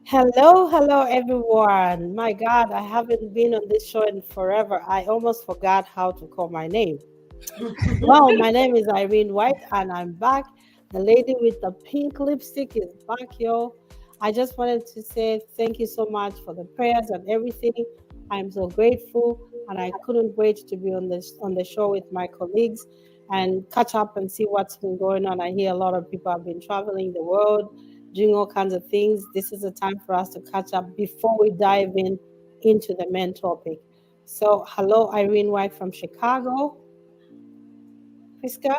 Hello, everyone. My God, I haven't been on this show in forever. I almost forgot how to call my name. Well, my name is Irene White, and I'm back. The lady with the pink lipstick is back, yo. I just wanted to say thank you so much for the prayers and everything. I'm so grateful, and I couldn't wait to be on the show with my colleagues and catch up and see what's been going on. I hear a lot of people have been traveling the world, doing all kinds of things. This is a time for us to catch up before we dive in into the main topic. So, hello, Irene White from Chicago. Priska.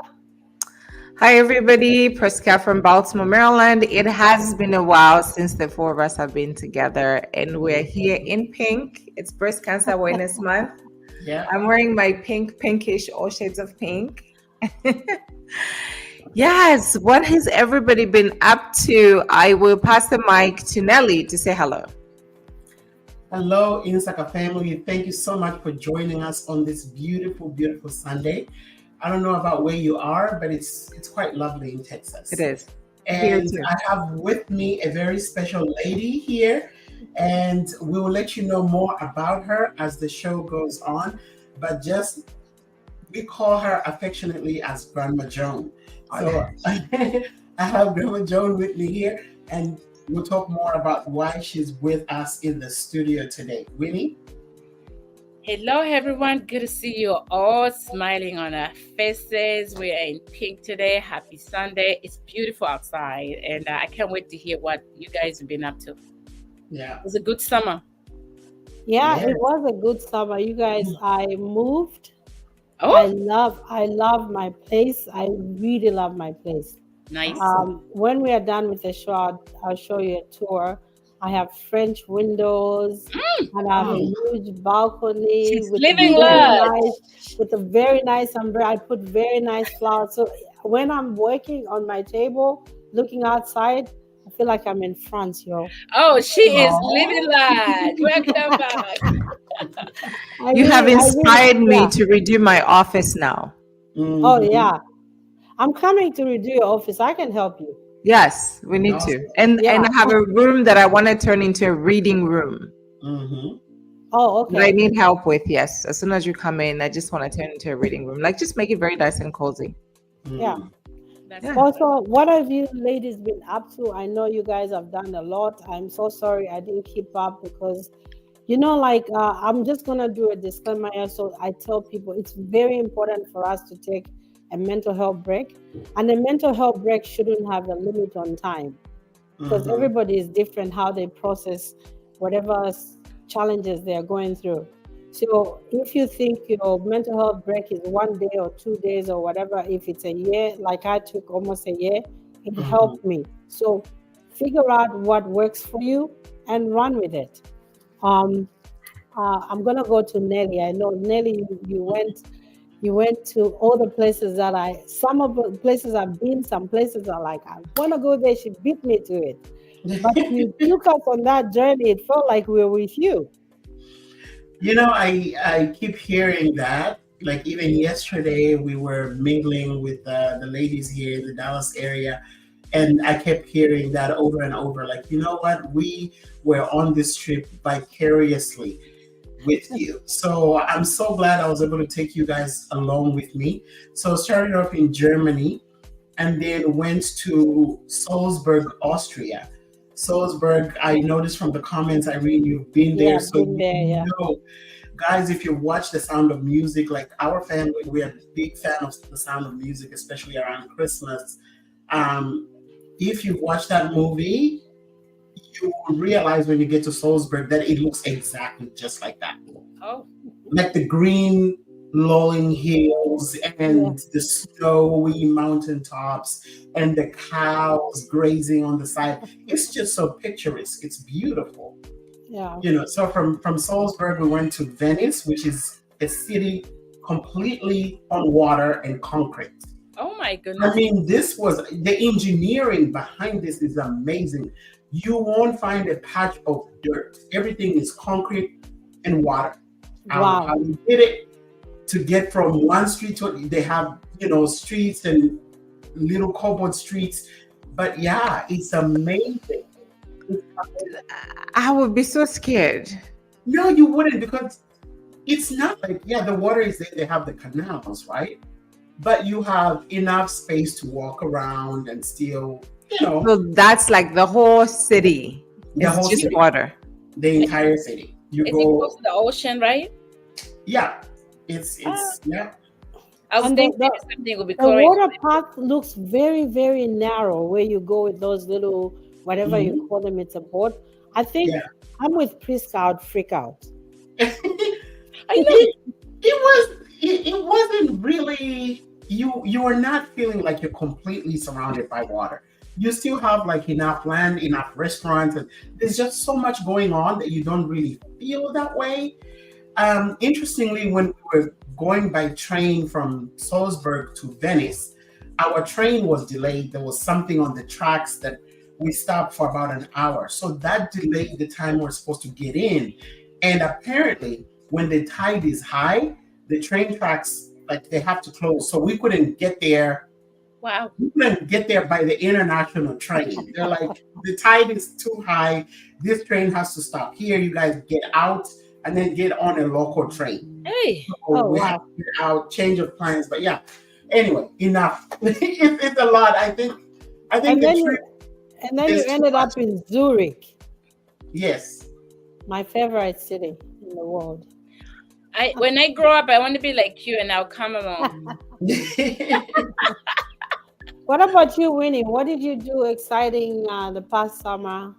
Hi, everybody. Prescott from Baltimore, Maryland. It has been a while since the four of us have been together, and we're here in pink. It's Breast Cancer Awareness Month. Yeah. I'm wearing my pinkish, all shades of pink. Yes, what has everybody been up to? I will pass the mic to Nelly to say hello. Hello, Insaka family. Thank you so much for joining us on this beautiful, beautiful Sunday. I don't know about where you are, but it's quite lovely in Texas. It is. Here And too. I have with me a very special lady here, and we will let you know more about her as the show goes on. But just we call her affectionately as Grandma Joan. So I have Grandma Joan with me here, and we'll talk more about why she's with us in the studio today. Winnie? Hello, everyone. Good to see you all smiling on our faces. We are in pink today. Happy Sunday. It's beautiful outside, and I can't wait to hear what you guys have been up to. Yeah. It was a good summer. Yeah, Yes. it was a good summer. You guys, I moved. Oh, I love my place. I really love my place. nice. When we are done with the show, I'll show you a tour. I have French windows and I have a huge balcony She's living large. with a very nice umbrella. I put very nice flowers. So when I'm working on my table, looking outside, I feel like I'm in France, yo. Oh, she is Aw. living large. Welcome back. You have inspired me yeah. to redo my office now. Oh Mhm. yeah. I'm coming to redo your office. I can help you. Yes, we need Awesome. to. And Yeah. I have a room that I want to turn into a reading room. Mhm. Oh, That I okay. need help with, yes. As soon as you come in, I just want to turn into a reading room. Like, just make it very nice and cozy. Yeah. That's Yeah. Also, what have you ladies been up to? I know you guys have done a lot. I'm so sorry I didn't keep up because, I'm just going to do a disclaimer here. So I tell people it's very important for us to take a mental health break. And a mental health break shouldn't have a limit on time because Mhm. everybody is different how they process whatever challenges they are going through. So if you think your mental health break is 1 day or 2 days or whatever, if it's a year, like I took almost a year, it Mhm. helped me. So figure out what works for you and run with it. Um, I'm gonna go to Nelly. I know Nelly, you went to all the places some of the places I've been, some places are like, I wanna go there, she beat me to it. But you took us on that journey, it felt like we were with you. I keep hearing that. Like even yesterday, we were mingling with the ladies here in the Dallas area, and I kept hearing that over and over. Like, you know what? We were on this trip vicariously with you. So I'm so glad I was able to take you guys along with me. So started off in Germany and then went to Salzburg, Austria. Salzburg, I noticed from the comments, Irene, you've been there, Yeah, so been you there, yeah. know. Guys, if you watch The Sound of Music, like our family, we are a big fan of The Sound of Music, especially around Christmas. Um, if you watch that movie, you will realize when you get to Salzburg that it looks exactly just like that. Oh, Like the green lolling hills Yeah, and the snowy mountaintops and the cows grazing on the side. It's just so picturesque. It's beautiful. yeah. So from Salzburg we went to Venice, which is a city completely on water and concrete. oh my I goodness. mean, this was the engineering behind this is amazing. You won't find a patch of dirt. Everything is concrete and water. I don't know how Wow. they did it to get from one street to they have streets and little cobbled streets. But yeah, it's amazing. I would be so scared. No, you wouldn't, because it's not like, yeah, the water is there, they have the canals, right? But you have enough space to walk around and still, you know, So that's like the whole city. the It's whole just city, water. the entire city. You Is it close go, to the ocean, right? yeah, Ah, yeah. I was And thinking maybe something would be the correct. water path looks very, very narrow where you go with those little, whatever you Mhm. call them, it's a boat. I think Yeah. I'm with Priska, I'd freak out. I love it, it wasn't really, you are not feeling like you're completely surrounded by water. You still have like enough land, enough restaurants, and there's just so much going on that you don't really feel that way. Interestingly, when we were going by train from Salzburg to Venice, our train was delayed. There was something on the tracks that we stopped for about an hour. So that delayed the time we're supposed to get in. And apparently, when the tide is high, the train tracks, like, they have to close. So we couldn't get there. Wow. We couldn't get there by the international train. They're like, the tide is too high. This train has to stop here. You guys get out and then get on a local train. Hey, So Oh we had wow. to get out, change of plans. But yeah, anyway, enough. It's a lot. I think And the then you trip and then you is too ended much. up in Zurich, Yes. my favorite city in the world. I when I grow up, I want to be like you, and I'll come along. What about you, Winnie? What did you do exciting the past summer?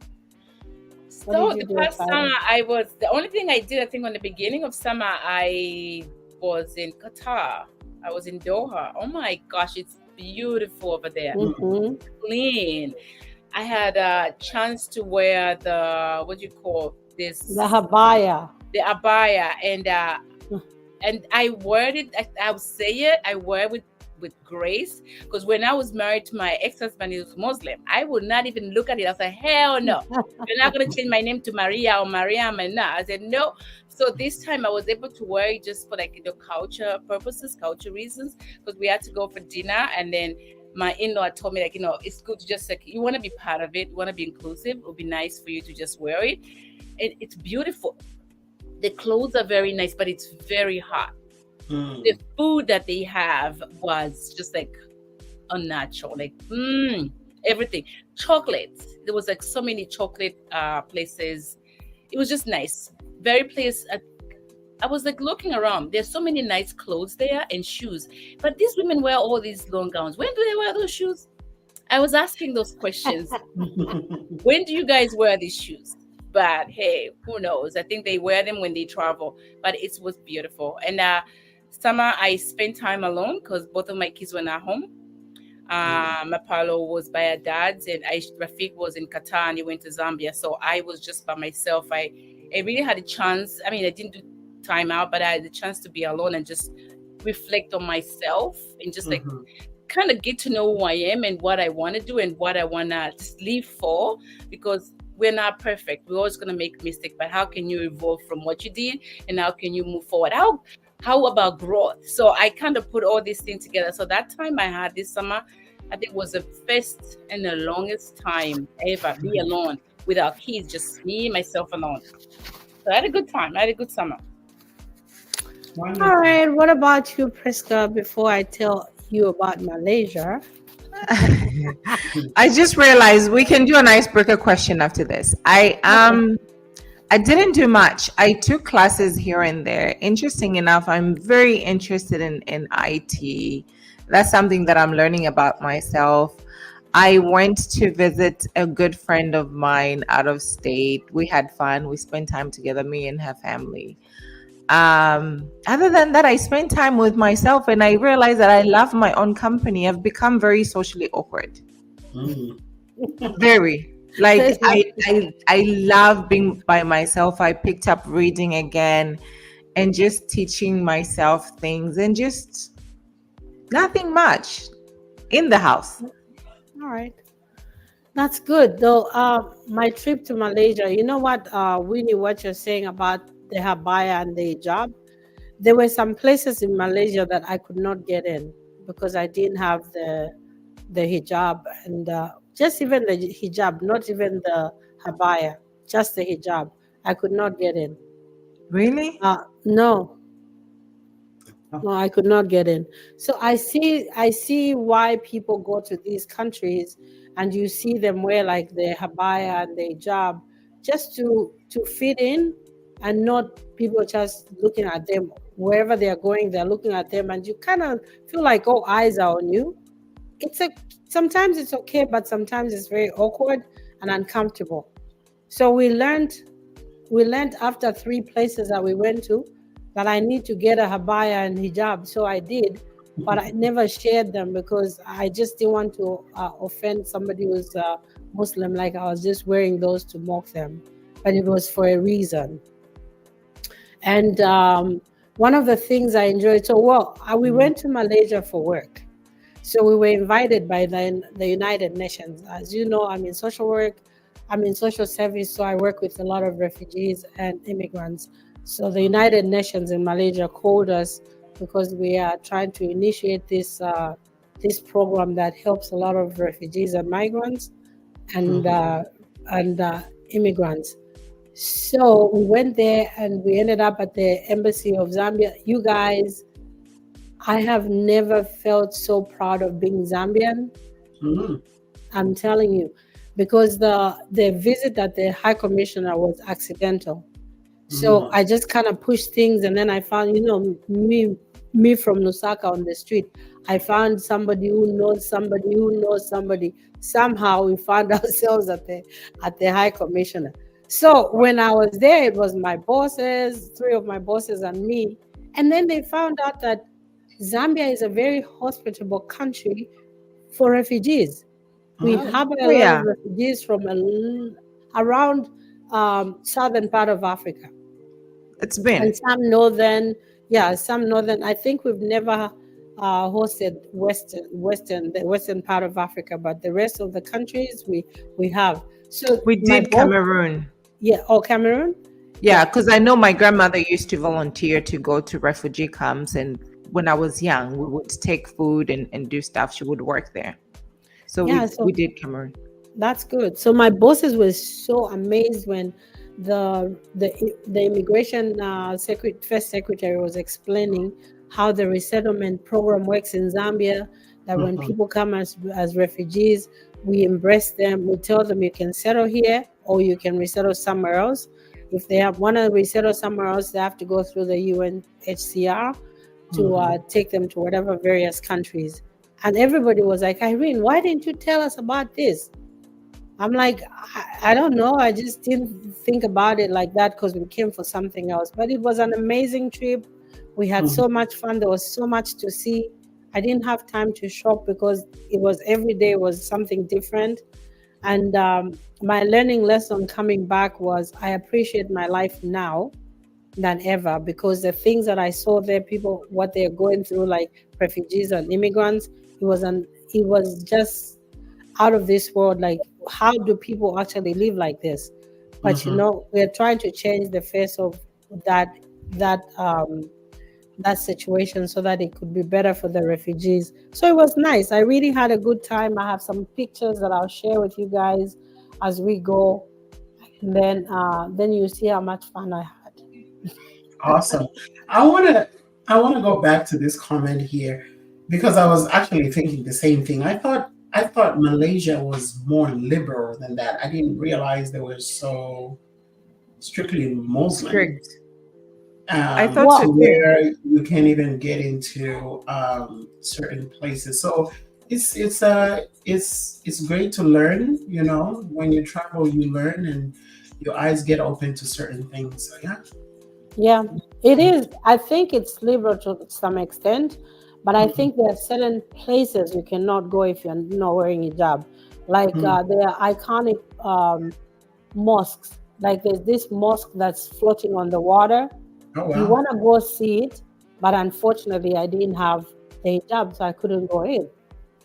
What did So you the do past summer, exciting? the only thing I did. I think on the beginning of summer, I was in Qatar. I was in Doha. Oh my gosh, it's beautiful over there. Hmm. Clean. I had a chance to wear the what do you call this, The Habaya. the abaya, and I wore it. I would say it. I wear it with grace, because when I was married to my ex-husband, he was Muslim. I would not even look at it. I was like, hell no, you're not gonna change my name to Maria or Mariam, and no. I said no. So this time I was able to wear it just for like culture purposes, culture reasons, because we had to go for dinner, and then my in-law told me, like, it's good to just, like, you want to be part of it, you want to be inclusive. It would be nice for you to just wear it, and it's beautiful. The clothes are very nice, but it's very hot. The Mm. food that they have was just like unnatural, like everything. Chocolates. There was like so many chocolate places. It was just nice. Very place. I was like looking around. There's so many nice clothes there and shoes, but these women wear all these long gowns. When do they wear those shoes? I was asking those questions. When do you guys wear these shoes? But hey, who knows? I think they wear them when they travel. But it was beautiful. And summer, I spent time alone because both of my kids were not home. Mapalo was by her dad's, and Rafiq was in Qatar and he went to Zambia. So I was just by myself. I really had a chance. I mean, I didn't do time out, but I had the chance to be alone and just reflect on myself and just like Mhm. kind of get to know who I am and what I want to do and what I want to just live for, because we're not perfect. We're always going to make mistakes, but how can you evolve from what you did and how can you move forward? How about growth? So I kind of put all these things together. So that time I had this summer, I think was the first and the longest time ever be alone with our kids, just me, myself alone. So I had a good time. I had a good summer. All Wonderful. right. What about you, Priska? Before I tell you about Malaysia. I just realized we can do an icebreaker question after this. I didn't do much. I took classes here and there. Interesting enough, I'm very interested in IT. That's something that I'm learning about myself. I went to visit a good friend of mine out of state. We had fun. We spent time together, me and her family. Other than that, I spent time with myself and I realized that I love my own company. I've become very socially awkward. Mm. Very. Like I love being by myself. I picked up reading again and just teaching myself things and just nothing much in the house. All right. That's good. Though my trip to Malaysia, you know what, Winnie, what you're saying about the Habaya and the hijab? There were some places in Malaysia that I could not get in because I didn't have the hijab, and just even the hijab, not even the habaya, just the hijab. I could not get in. Really? No, no, I could not get in. So I see why people go to these countries, and you see them wear like the habaya and the hijab just to fit in, and not people just looking at them wherever they are going. They're looking at them, and you kind of feel like all eyes are on you. It's a Sometimes it's okay, but sometimes it's very awkward and uncomfortable. So we learned after 3 places that we went to that I need to get a habaya and hijab. So I did, but I never shared them because I just didn't want to offend somebody who's Muslim. Like I was just wearing those to mock them, but it was for a reason. And one of the things I enjoyed, we went to Malaysia for work. So we were invited by the United Nations. As you know, I'm in social work, I'm in social service, so I work with a lot of refugees and immigrants. So the United Nations in Malaysia called us because we are trying to initiate this program that helps a lot of refugees and migrants and immigrants. So we went there and we ended up at the embassy of Zambia. You guys, I have never felt so proud of being Zambian. Mhm. I'm telling you, because the visit at the High Commissioner was accidental. So Mhm. I just kind of pushed things, and then I found, me from Lusaka on the street. I found somebody who knows somebody who knows somebody. Somehow we found ourselves at the High Commissioner. So when I was there, it was my bosses, 3 of my bosses, and me. And then they found out that Zambia is a very hospitable country for refugees. We Oh, harbor a Oh lot of yeah, refugees from around southern part of Africa, it's been. and some northern. Yeah, some northern. I think we've never hosted the western part of Africa, but the rest of the countries we have. So We my did boss, Cameroon. yeah, oh Cameroon, Yeah, yeah, because I know my grandmother used to volunteer to go to refugee camps, and when I was young, we would take food and do stuff. She would work there, so yeah. we So did Cameroon. that's good. So my bosses were so amazed when the immigration first secretary was explaining how the resettlement program works in Zambia. That when mhm. people come as refugees, we embrace them. We tell them you can settle here or you can resettle somewhere else. If they have want to resettle somewhere else, they have to go through the UNHCR to Mhm. take them to whatever various countries. And everybody was like, Irene, why didn't you tell us about this? I'm like, I don't know. I just didn't think about it like that because we came for something else. But it was an amazing trip. We had Mhm. so much fun. There was so much to see. I didn't have time to shop because it was every day was something different. And my learning lesson coming back was I appreciate my life now than ever because the things that I saw there, people what they're going through, like refugees and immigrants, it was just out of this world. Like, how do people actually live like this? But Mhm. we're trying to change the face of that that that situation so that it could be better for the refugees. So it was nice. I really had a good time. I have some pictures that I'll share with you guys as we go, and then you see how much fun I had. Awesome. I wanna go back to this comment here because I was actually thinking the same thing. I thought Malaysia was more liberal than that. I didn't realize they were so strictly Muslim, Strict. I thought so to Well, too. where you can't even get into certain places. So it's great to learn. When you travel, you learn and your eyes get open to certain things. So yeah. yeah, it is. I think it's liberal to some extent, but I Mhm. think there are certain places you cannot go if you're not wearing hijab. Like Mhm. there are iconic mosques. Like there's this mosque that's floating on the water. Oh You wow. want to go see it, but unfortunately, I didn't have the hijab, so I couldn't go in.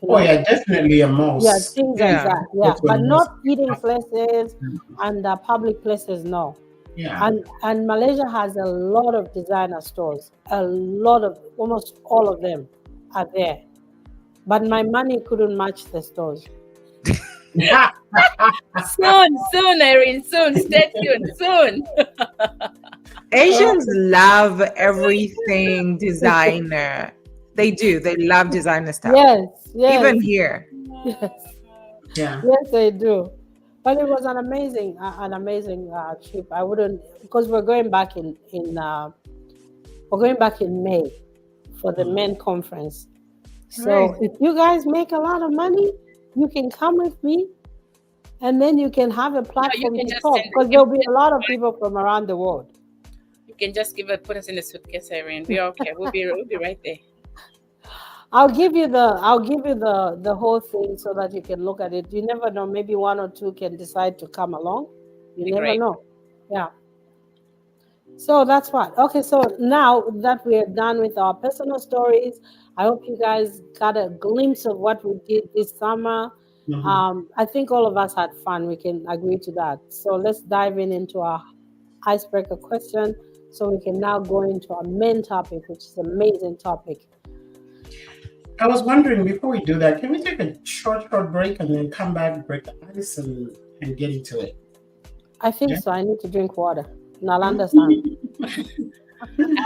You Oh know, yeah, definitely a yeah, most. things like Yeah. that. Go Yeah, to a but not most. eating places and public places. No. Yeah. And Malaysia has a lot of designer stores. A lot of almost all of them are there. But my money couldn't match the stores. Soon, Irene, soon. Stay tuned, soon. Asians love everything designer. They do. They love designer stuff. Yes, yes, Even here. yes, Yeah. yes, they do. But it was an amazing trip. I wouldn't because we're going back in May for the men conference. Right. So if you guys make a lot of money, you can come with me, and then you can have a You platform can to just talk send because there'll be a lot of people from around the world. You can just put us in the suitcase, Irene. We're okay. We'll be right there. I'll give you the whole thing so that you can look at it. You never know. Maybe one or two can decide to come along. You Be never great. know. Yeah. So that's what. Okay, so now that we are done with our personal stories, I hope you guys got a glimpse of what we did this summer. Mhm. I think all of us had fun. We can agree to that. So let's dive into our icebreaker question so we can now go into our main topic, which is an amazing topic. I was wondering before we do that, can we take a short break and then come back, break the ice, and get into it? I think Yeah. so. I need to drink water. Nalanda-san.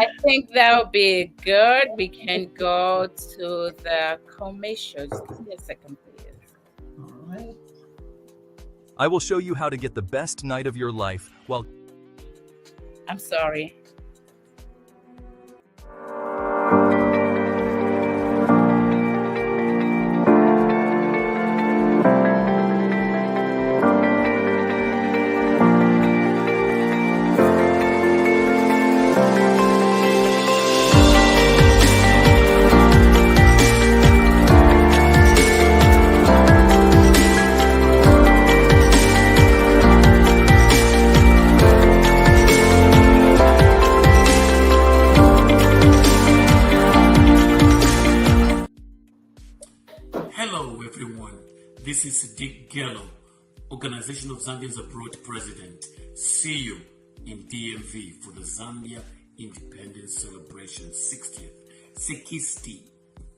I think that'll be good. We can go to the commercials. Give me a second, please. All right. I will show you how to get the best night of your life while I'm sorry. Hello, everyone. This is Dick Gello, Organization of Zambians Abroad President. See you in DMV for the Zambia Independence Celebration 60th. 60.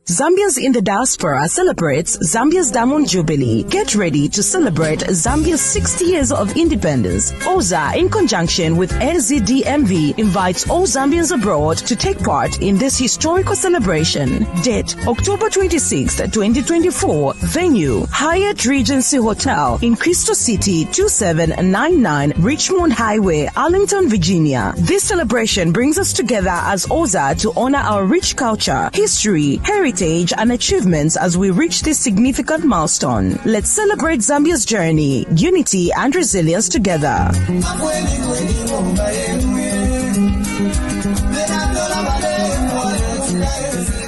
Zambians in the diaspora celebrates Zambia's Diamond Jubilee. Get ready to celebrate Zambia's 60 years of independence. OZA, in conjunction with NZDMV, invites all Zambians abroad to take part in this historical celebration. Date, October 26, 2024. Venue, Hyatt Regency Hotel in Crystal City, 2799 Richmond Highway, Arlington, Virginia. This celebration brings us together as OZA to honor our rich culture, history, heritage, and achievements as we reach this significant milestone. Let's celebrate Zambia's journey, unity, and resilience together.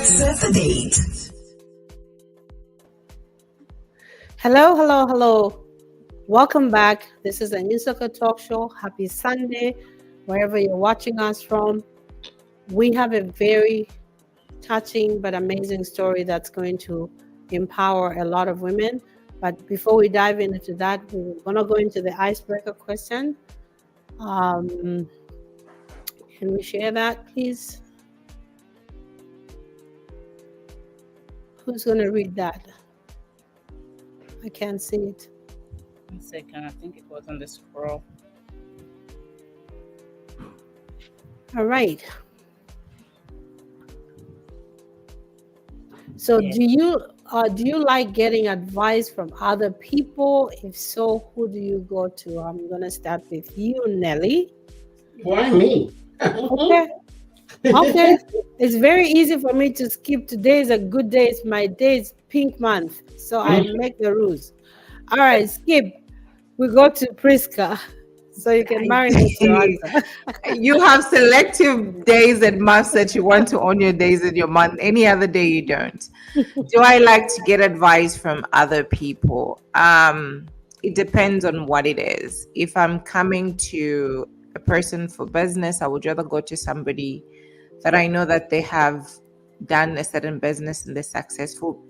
Set the date. Hello, hello, hello. Welcome back. This is a New Soccer Talk Show. Happy Sunday, wherever you're watching us from. We have a very touching but amazing story that's going to empower a lot of women. But before we dive into that, we're going to go into the icebreaker question. Can we share that, please? Who's going to read that? I can't see it. 1 second. I think it was on the scroll. All right. So Yeah. do you like getting advice from other people? If so, who do you go to? I'm gonna start with you, Nelly. Why me? Okay. Okay. It's very easy for me to skip. Today is a good day. It's my day. It's pink month. So I make the rules. All right, skip. We go to Priska. So you can marinate your answer. You have selective days and months that you want to own your days in your month. Any other day you don't. Do I like to get advice from other people? It depends on what it is. If I'm coming to a person for business, I would rather go to somebody that I know that they have done a certain business and they're successful.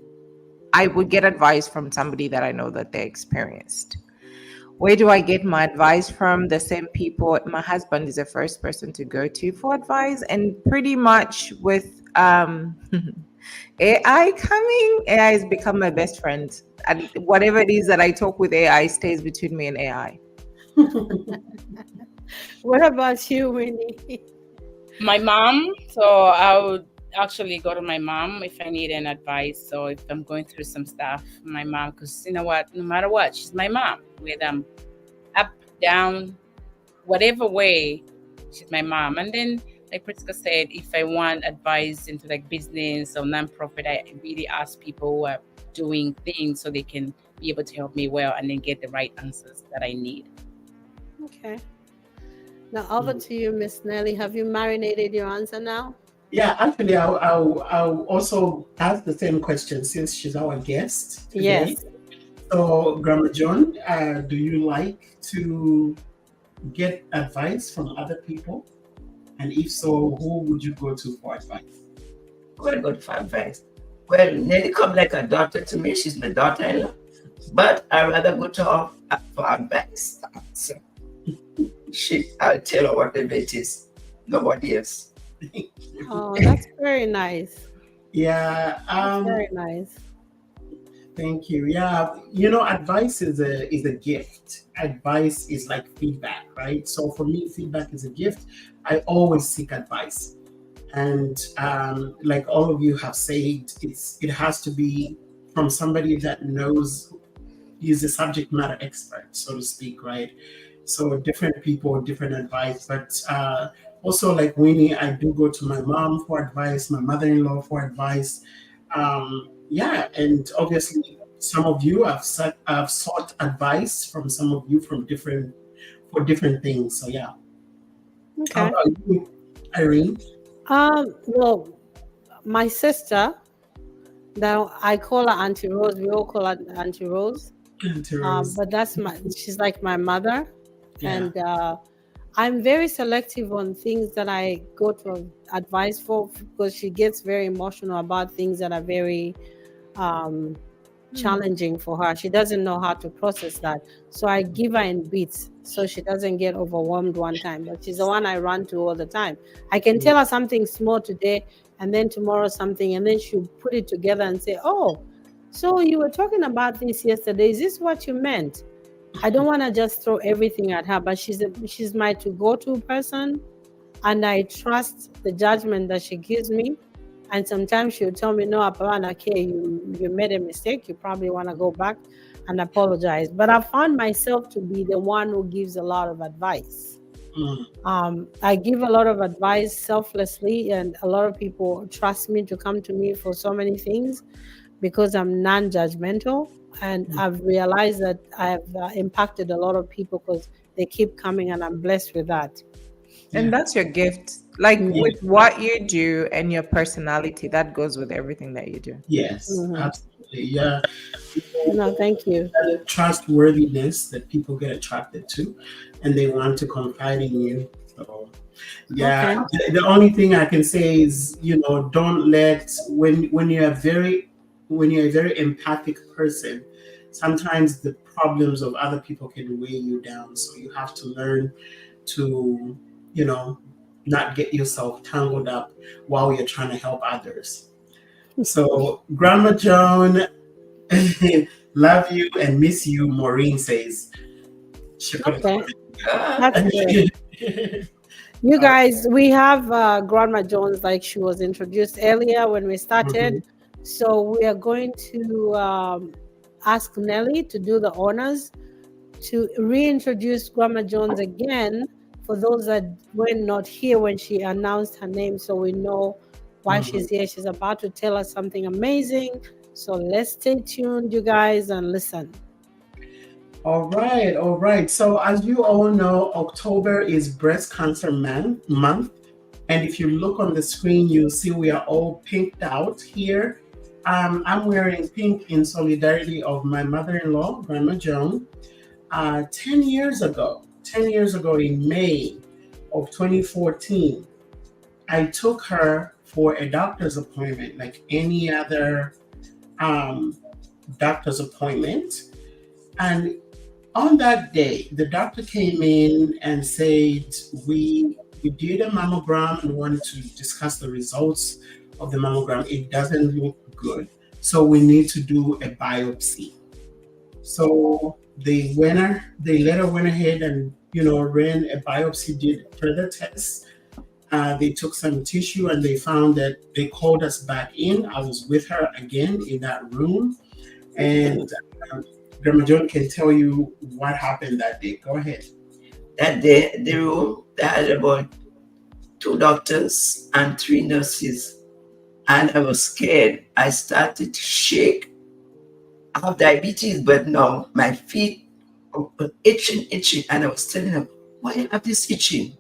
I would get advice from somebody that I know that they're experienced. Where do I get my advice from? The same people. My husband is the first person to go to for advice, and pretty much with AI coming, AI has become my best friend. And whatever it is that I talk with AI stays between me and AI. What about you, Winnie? My mom. So I would actually go to my mom if I need an advice. So if I'm going through some stuff, my mom, because you know what, no matter what, she's my mom. With up, down, whatever way, she's my mom. And then, like Pritzker said, if I want advice into like business or nonprofit, I really ask people who are doing things so they can be able to help me well and then get the right answers that I need. Okay. Now over to you, Miss Nelly. Have you marinated your answer now? Yeah, actually, I'll also ask the same question since she's our guest today. Yes. So, Grandma John, do you like to get advice from other people? And if so, who would you go to for advice? Very good for advice. Well, Nelly come like a daughter to me. She's my daughter-in-law. But I rather go to her for advice. So I'll tell her whatever it is. Nobody else. Oh, that's very nice. Yeah. That's very nice. Thank you. Yeah, advice is a gift. Advice is like feedback, right? So for me, feedback is a gift. I always seek advice, and like all of you have said, it has to be from somebody that knows, is a subject matter expert, so to speak, right? So different people, different advice, but also like Winnie, I do go to my mom for advice, my mother-in-law for advice. Yeah, and obviously some of you have sought advice from some of you for different things. So yeah. How Okay. about you, Irene? Well, my sister, now I call her Auntie Rose. We all call her Auntie Rose. But she's like my mother, Yeah. and I'm very selective on things that I go to advice for, because she gets very emotional about things that are very challenging for her. She doesn't know how to process that. So I give her in bits so she doesn't get overwhelmed one time. But she's the one I run to all the time. I can tell her something small today and then tomorrow something, and then she'll put it together and say, oh, so you were talking about this yesterday. Is this what you meant? I don't want to just throw everything at her, but she's my to-go-to person, and I trust the judgment that she gives me. And sometimes she'll tell me, no, Apalana, okay, you made a mistake. You probably want to go back and apologize. But I found myself to be the one who gives a lot of advice. I give a lot of advice selflessly, and a lot of people trust me to come to me for so many things because I'm non-judgmental. And I've realized that I have impacted a lot of people because they keep coming, and I'm blessed with that. And that's your gift. Like with what you do and your personality, that goes with everything that you do. Yes, absolutely. Yeah. No, thank you. That trustworthiness that people get attracted to, and they want to confide in you. So, yeah. Okay. The only thing I can say is, don't let when you're a very empathic person, sometimes the problems of other people can weigh you down. So you have to learn to, not get yourself tangled up while you're trying to help others. So, Grandma Joan, love you and miss you, Maureen says. Okay. That's good. You guys, we have Grandma Jones, like she was introduced earlier when we started. So we are going to ask Nelly to do the honors to reintroduce Grandma Jones again for those that were not here when she announced her name, so we know why she's here. She's about to tell us something amazing. So let's stay tuned, you guys, and listen. All right. So as you all know, October is Breast Cancer Month. And if you look on the screen, you'll see we are all pinked out here. I'm wearing pink in solidarity of my mother-in-law, Grandma Joan. 10 years ago in May of 2014, I took her for a doctor's appointment, like any other doctor's appointment. And on that day, the doctor came in and said, we did a mammogram and wanted to discuss the results of the mammogram, it doesn't look good. So we need to do a biopsy. So they later went ahead and ran a biopsy, did further tests. They took some tissue and they found that they called us back in. I was with her again in that room, and Grandma Joan can tell you what happened that day. Go ahead. That day, the room, they had about 2 doctors and 3 nurses. And I was scared. I started to shake. I have diabetes, but now my feet were itching. And I was telling them, why I have this itching?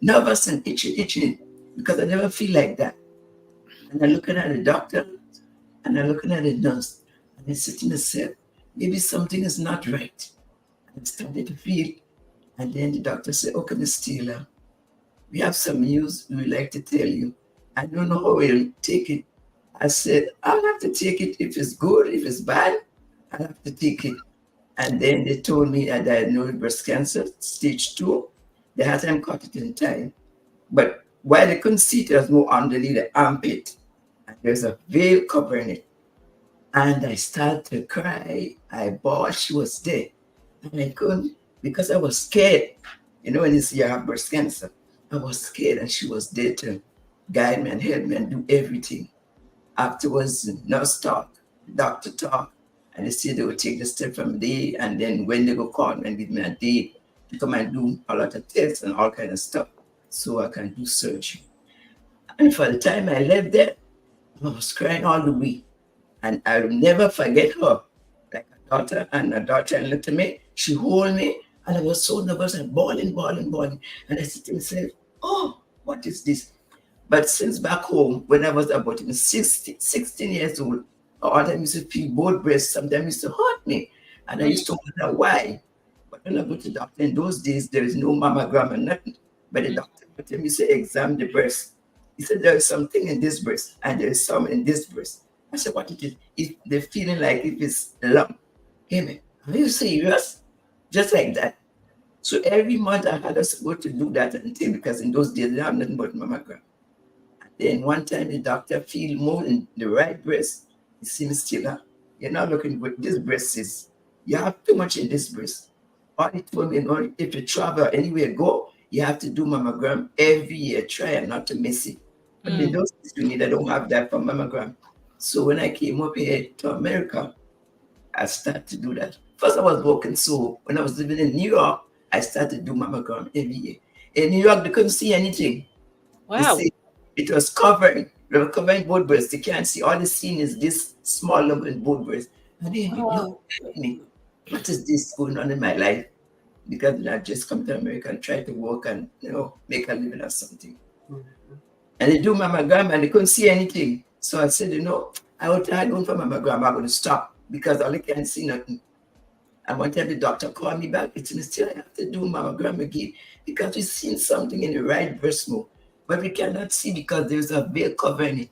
Nervous and itching, because I never feel like that. And I'm looking at the doctor, and I'm looking at the nurse, and I said to myself, maybe something is not right. And I started to feel, and then the doctor said, okay, Miss Taylor, we have some news we would like to tell you. I don't know how we'll take it. I said, I'll have to take it if it's good, if it's bad, I'll have to take it. And then they told me I diagnosed breast cancer, stage 2. They had them cut it in time. But while they couldn't see it, there was no underneath the armpit. And there's a veil covering it. And I started to cry. I bawled, she was dead. And I couldn't, because I was scared. You know, when you have breast cancer, I was scared, and she was there to guide me and help me and do everything. Afterwards, the nurse talked, the doctor talked, and they said they would take the step from there, and then when they go call me and give me a date to come and do a lot of tests and all kind of stuff so I can do surgery. And for the time I left there, I was crying all the way. And I will never forget her. Like a daughter-in-law to me, she hold me, and I was so nervous and bawling. And I said to myself, oh, what is this? But since back home, when I was about 16 years old, all time used to feel both breasts, sometimes used to hurt me. And I used to wonder why. But when I go to the doctor, in those days, there is no mammogram and nothing. But the doctor would tell me, say, examine the breast. He said, there is something in this breast, and there is some in this breast. I said, what it is? They're feeling like if it's a lump. Hey, man, are you serious? Just like that. So every month I had us go to do that until, because in those days, they didn't have nothing but mammogram. Then one time the doctor feel more in the right breast. He seems still, you're not looking good. This breast is, you have too much in this breast. All he told me, if you travel anywhere go, you have to do mammogram every year. Try and not to miss it. But in those days, you need, I don't have that for mammogram. So when I came up here to America, I started to do that. First I was working, so when I was living in New York, I started to do mammogram every year. In New York, they couldn't see anything. Wow. It was covering. They were covering both breasts. You can't see. All the scene is this small lump in both breasts. And then, me, what is this going on in my life? Because I just come to America and try to work and, make a living or something. Mm-hmm. And they do mammogram and they couldn't see anything. So I said, I will try going for mammogram. I'm going to stop because I can't see nothing. And one time the doctor called me back. It's still I have to do mammogram again because we've seen something in the right breast more. But we cannot see because there's a veil covering it.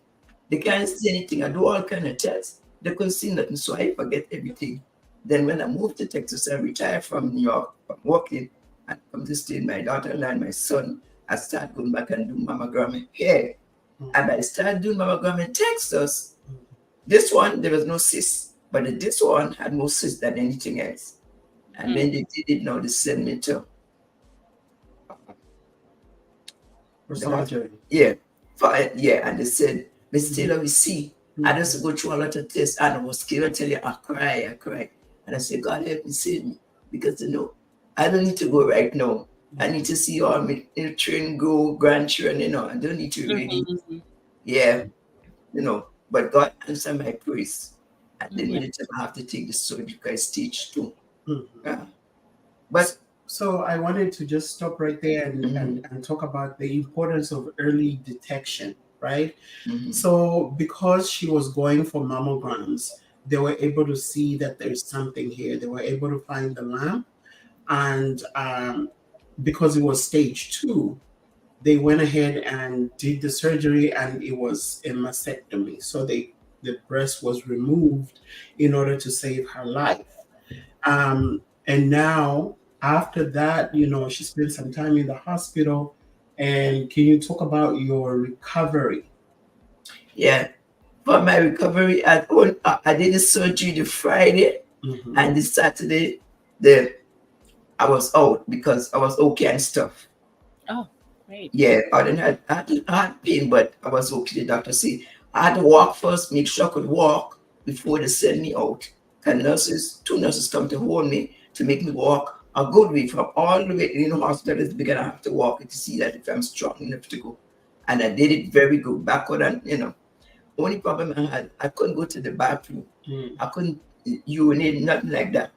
They can't see anything. I do all kind of tests. They couldn't see nothing, so I forget everything. Then when I moved to Texas, I retired from New York, from working, and come to stay with my daughter-in-law and my son. I started going back and do mammogram here. And I started doing mammogram in Texas. This one, there was no cyst, but this one had more cyst than anything else. And then they did it, now they send me to surgery. Yeah. And they said, Miss Taylor, we see. I just go through a lot of tests and I was scared. I tell you, I cry. And I said, God help me, save me. Because I don't need to go right now. I need to see all my children go, grandchildren, I don't need to really. But God answered my prayers. And then when I have to take the surgical stage 2. But so I wanted to just stop right there and talk about the importance of early detection, right? Mm-hmm. So because she was going for mammograms, they were able to see that there's something here. They were able to find the lump. And because it was stage 2, they went ahead and did the surgery, and it was a mastectomy. So the breast was removed in order to save her life. And now, after that, she spent some time in the hospital. And can you talk about your recovery? Yeah. For my recovery at home, I did the surgery the Friday, and the Saturday, the I was out because I was okay and stuff. Oh, great. Yeah, I didn't have I had pain, but I was okay. The doctor said I had to walk first, make sure I could walk before they send me out. And two nurses come to hold me to make me walk a good way from all the way. Hospital is big and I have to walk it to see that if I'm strong enough to go. And I did it very good, backward and. Only problem I had, I couldn't go to the bathroom. I couldn't urinate, nothing like that.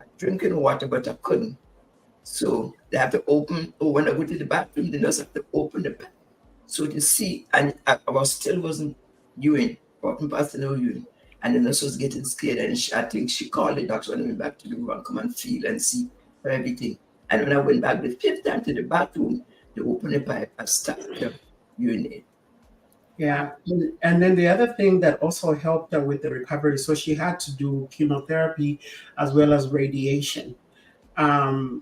I drinking water, but I couldn't. So they have to open, or when I go to the bathroom, the nurse have to open the bath. So to see, and I was still wasn't urine, wasn't passing no urine. And the nurse was getting scared, and I think she called the doctor and went back to the room and come and feel and see for everything. And when I went back the fifth time to the bathroom, they opened the pipe and started to urinate. Yeah. And then the other thing that also helped her with the recovery, so she had to do chemotherapy as well as radiation. And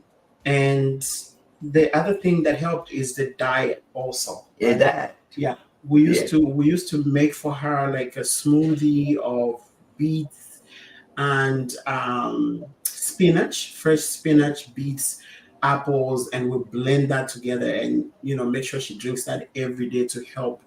the other thing that helped is the diet also. Yeah, right? that. Yeah. We used to make for her like a smoothie of beets and spinach, fresh spinach, beets, apples, and we blend that together and make sure she drinks that every day to help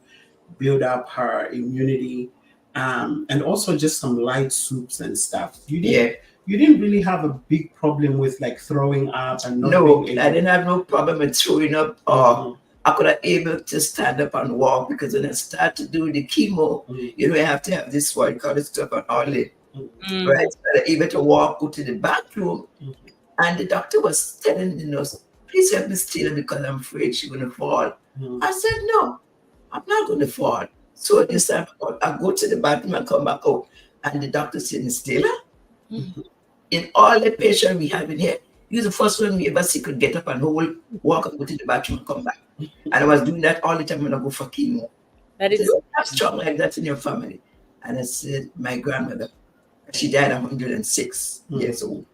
build up her immunity, and also just some light soups and stuff. You didn't really have a big problem with like throwing up and not No, being I able. didn't have no problem with throwing up, or I could have able to stand up and walk, because when I start to do the chemo, you have to have this what you call this stuff on all it. Right? So I able to walk, go to the bathroom, and the doctor was telling the nurse, please help me steal because I'm afraid she's gonna fall. I said, no, I'm not gonna fall. So this time I go to the bathroom and come back out. And the doctor said, Miss Taylor, in all the patients we have in here, you're the first one we ever see could get up and walk and go to the bathroom and come back. And I was doing that all the time when I go for chemo. That is You have strong like that in your family. And I said, my grandmother, she died at 106 years old.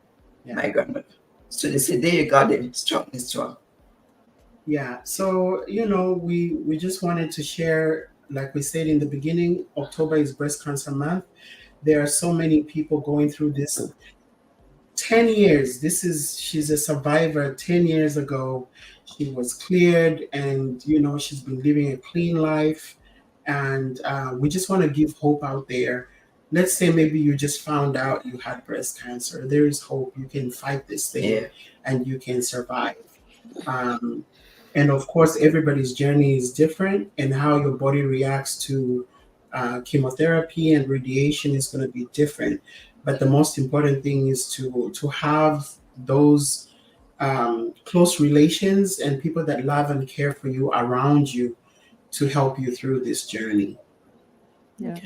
Yeah. My grandmother. So they said, there you got it, strong and strong. Yeah. So we just wanted to share, like we said in the beginning, October is Breast Cancer Month. There are so many people going through this. 10 years. She's a survivor. 10 years ago, she was cleared, and she's been living a clean life. And we just want to give hope out there. Let's say maybe you just found out you had breast cancer. There is hope. You can fight this thing, and you can survive. And of course, everybody's journey is different, and how your body reacts to chemotherapy and radiation is going to be different. But the most important thing is to have those close relations and people that love and care for you around you to help you through this journey. Yeah.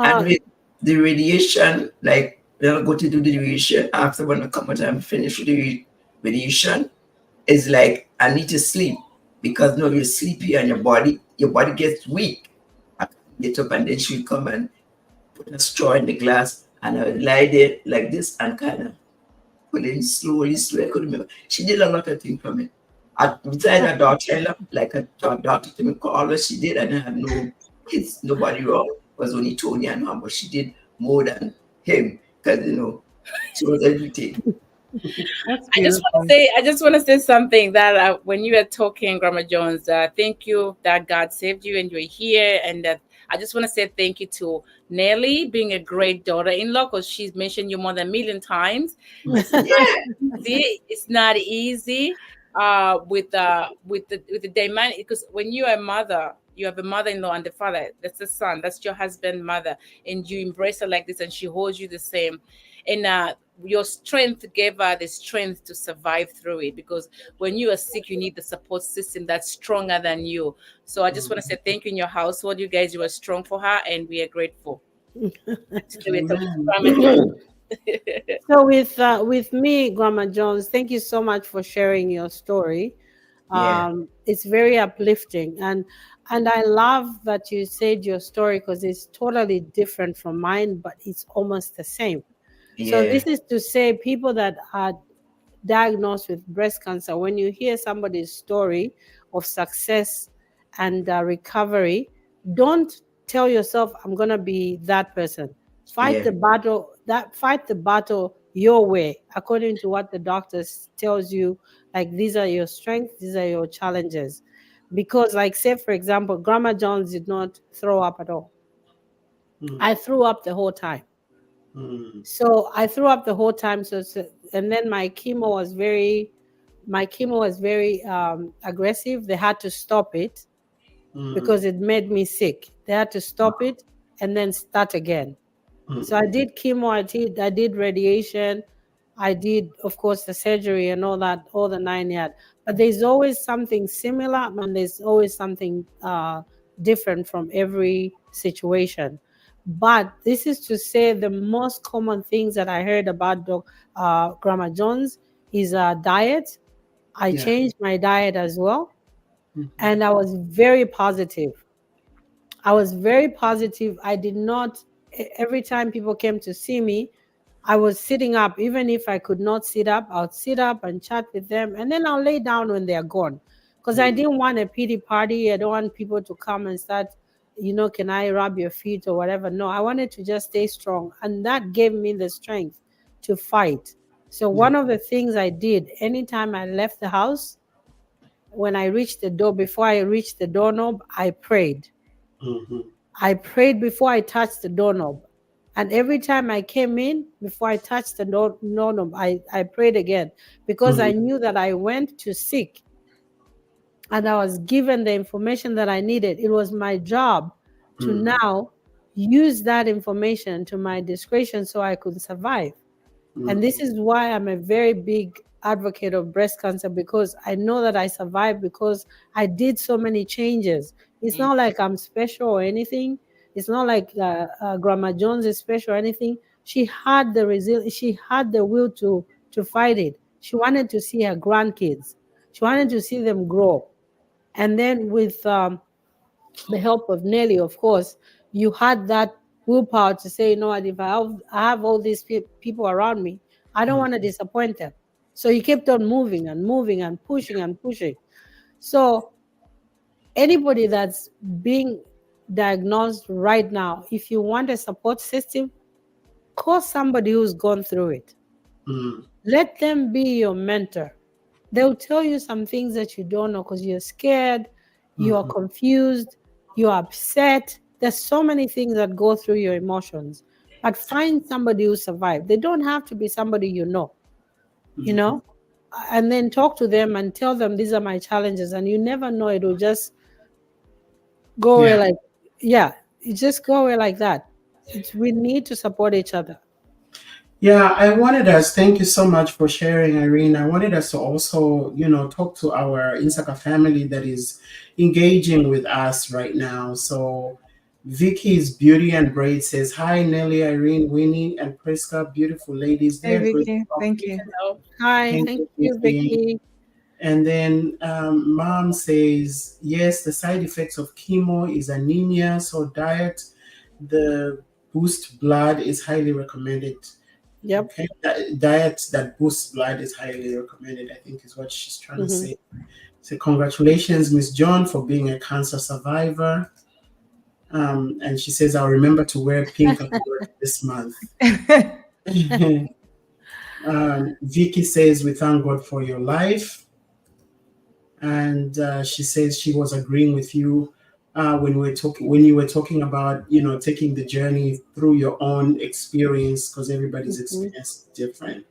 And with the radiation, like when I go to do the radiation, after when I come out and finish with the radiation, it's like I need to sleep, because you're sleepy and your body gets weak. I get up and then she'll come and put a straw in the glass, and I would lie there like this and kind of put in slowly. I couldn't remember. She did a lot of things for me. Besides her daughter, like a daughter to me, all what she did, I didn't have no kids, nobody wrong. It was only Tony and her, but she did more than him, because she was everything. I just want to say something that when you were talking, Grandma Jones, thank you that God saved you and you're here, and that I just want to say thank you to Nelly being a great daughter-in-law, because she's mentioned you more than a million times. It's not easy with the demand, because when you are a mother, you have a mother-in-law and the father, that's the son, that's your husband, mother, and you embrace her like this, and she holds you the same. And your strength gave her the strength to survive through it, because when you are sick, you need the support system that's stronger than you. So I just want to say thank you in your household. You guys, you were strong for her, and we are grateful. So with me, Grandma Jones, thank you so much for sharing your story. It's very uplifting, and I love that you said your story, because it's totally different from mine, but it's almost the same. So this is to say, people that are diagnosed with breast cancer, when you hear somebody's story of success and recovery, Don't tell yourself I'm going to be that person. Fight Yeah. the battle, your way, according to what the doctors tells you, like these are your strengths, these are your challenges. Because like say for example, Grandma Jones did not throw up at all. Mm, I threw up the whole time. mm, So I threw up the whole time. And then my chemo was very aggressive. They had to stop it mm, because it made me sick. They had to stop it and then start again. So I mm, did chemo, I did radiation, I did, of course, the surgery and all that, all the nine yard. But there's always something similar, and there's always something different from every situation. But this is to say the most common things that I heard about Grandma Jones is diet. I yeah. changed my diet as well, Mhm, and I was very positive. I was very positive. I did not, every time people came to see me, I was sitting up. Even if I could not sit up, I would sit up and chat with them. And then I'll lay down when they're gone. Because I mm, didn't want a pity party. I don't want people to come and start, can I rub your feet or whatever. No, I wanted to just stay strong. And that gave me the strength to fight. So yeah. one of the things I did anytime I left the house, when I reached the door, before I reached the doorknob, I prayed. Mhm, I prayed before I touched the doorknob. And every time I came in, before I touched the doorknob, I prayed again because I mm, knew that I went to seek and I was given the information that I needed. It was my job to mm, now use that information to my discretion so I could survive. And this mm, is why I'm a very big advocate of breast cancer, because I know that I survived because I did so many changes. It's Mm. not like I'm special or anything. It's not like Grandma Jones is special or anything. She had the she had the will to fight it. She wanted to see her grandkids. She wanted to see them grow. And then with the help of Nelly, of course, you had that willpower to say, you know what, if I have all these people around me, I don't mm. want to disappoint them. So you kept on moving and moving and pushing and pushing. So anybody that's being diagnosed right now, if you want a support system, call somebody who's gone through it. Mm, Let them be your mentor. They'll tell you some things that you don't know because you're scared, you're mhm, confused, you're upset. There's so many things that go through your emotions. But find somebody who survived. They don't have to be somebody you mhm. know, and then talk to them and tell them these are my challenges. And you never know, it will just go away Yeah. like, yeah, it just go away like that. We need to support each other. Yeah, I wanted us, thank you so much for sharing, Irene. I wanted us to also, talk to our Insaka family that is engaging with us right now. So, Vicky's Beauty and Braid says, Hi, Nelly, Irene, Winnie, and Priska, beautiful ladies Hey, there. Great to Vicky. talk Thank to you. you. Hello. Hi, Thank thank you, you, Vicky. Vicky. And then mom says, yes, the side effects of chemo is anemia. So diet, the boost blood is highly recommended. Yep. Okay, diet that boosts blood is highly recommended, I think is what she's trying to Hmm. say. So congratulations, Miss John, for being a cancer survivor. And she says, I'll remember to wear pink at work this month. Vicky says, we thank God for your life. And she says she was agreeing with you when you were talking about taking the journey through your own experience because everybody's Hmm. experience is different.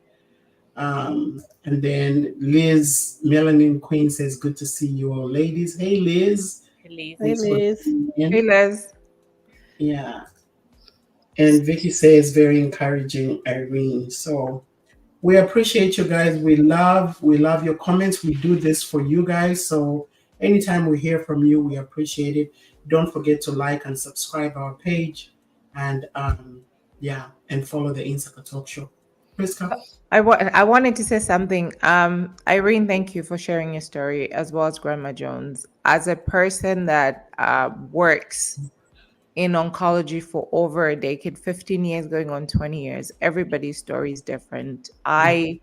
And then Liz Melanin Queen says, good to see you all ladies. Hey Liz, Please. Hey, thanks for Liz. tuning Hey, in. Les. Yeah. And Vicky says very encouraging, Irene. So we appreciate you guys. We love your comments. We do this for you guys. So anytime we hear from you, we appreciate it. Don't forget to like and subscribe our page, and yeah, and follow the Insaka Talk Show. Priska. I wanted to say something. Irene, thank you for sharing your story as well as Grandma Jones. As a person that works in oncology for over a decade, 15 years going on 20 years, everybody's story is different. Yeah. I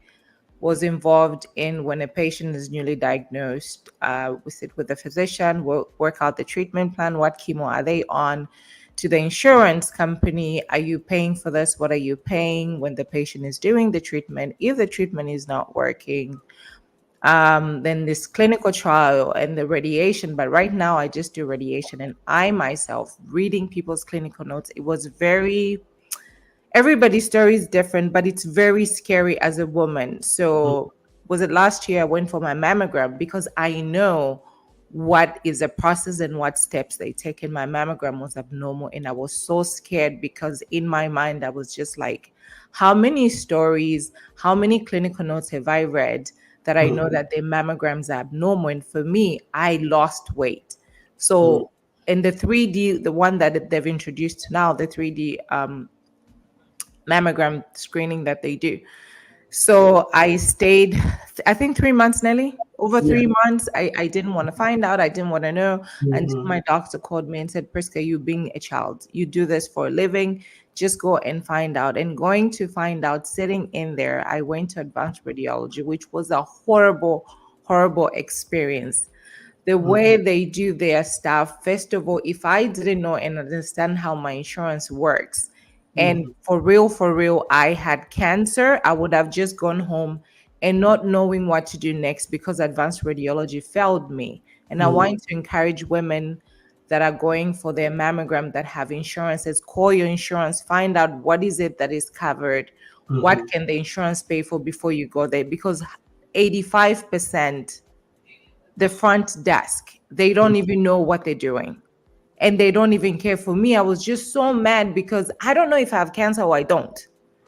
was involved in when a patient is newly diagnosed. We sit with the physician, we'll work out the treatment plan, what chemo are they on, to the insurance company, are you paying for this? What are you paying when the patient is doing the treatment? If the treatment is not working, then this clinical trial and the radiation. But right now, I just do radiation, and I myself reading people's clinical notes, it was very everybody's story is different, but it's very scary as a woman. So, was it last year I went for my mammogram because I know what is a process and what steps they take. And my mammogram was abnormal. And I was so scared because in my mind, I was just like, how many stories, how many clinical notes have I read that I know that their mammograms are abnormal? And for me, I lost weight. So, in the 3D, the one that they've introduced now, the 3D mammogram screening that they do. So I stayed, I think 3 months, Nelly, over Yeah. 3 months. I didn't want to find out. I didn't want to know until Mhm. my doctor called me and said, Priska, you being a child, you do this for a living, just go and find out. And going to find out, sitting in there, I went to advanced radiology, which was a horrible, horrible experience. The way they do their stuff, first of all, if I didn't know and understand how my insurance works, and for real, I had cancer, I would have just gone home and not knowing what to do next because advanced radiology failed me. And I want to encourage women that are going for their mammogram that have insurances, call your insurance, find out what is it that is covered, what can the insurance pay for before you go there, because 85% the front desk, they don't even know what they're doing and they don't even care. For me, I was just so mad because I don't know if I have cancer or I don't.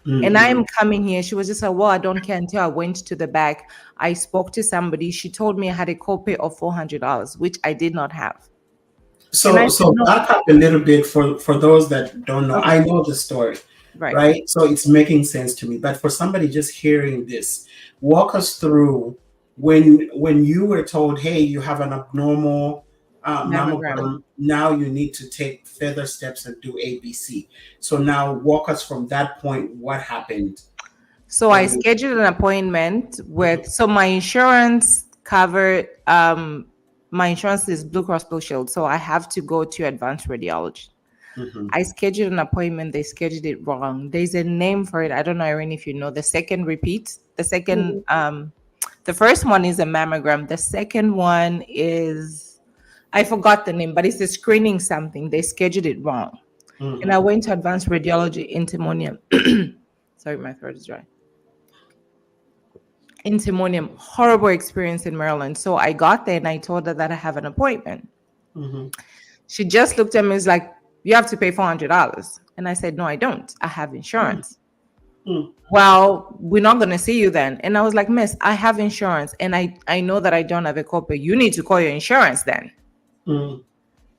And I am coming here. She was just like, well, I don't care until I went to the back. I spoke to somebody. She told me I had a copay of $400, which I did not have. And I So, said, so no. back up a little bit for those that don't know. Okay. I know the story, Right. right? So it's making sense to me. But for somebody just hearing this, walk us through when you were told, "Hey, you have an abnormal Mammogram. mammogram. Now you need to take further steps and do ABC." So now walk us from that point. What happened? So I scheduled an appointment with, so my insurance covered, my insurance is Blue Cross Blue Shield. So I have to go to advanced radiology. I scheduled an appointment. They scheduled it wrong. There's a name for it. I don't know, Irene, if you know. The second repeat. The second, the first one is a mammogram. The second one is, I forgot the name, but it's a screening something. They scheduled it wrong. And I went to advanced radiology in Timonium. Sorry, my throat is dry. In Timonium, horrible experience in Maryland. So I got there and I told her that I have an appointment. She just looked at me and was like, you have to pay $400. And I said, no, I don't. I have insurance. Well, we're not going to see you then. And I was like, miss, I have insurance and I know that I don't have a copay. You need to call your insurance then.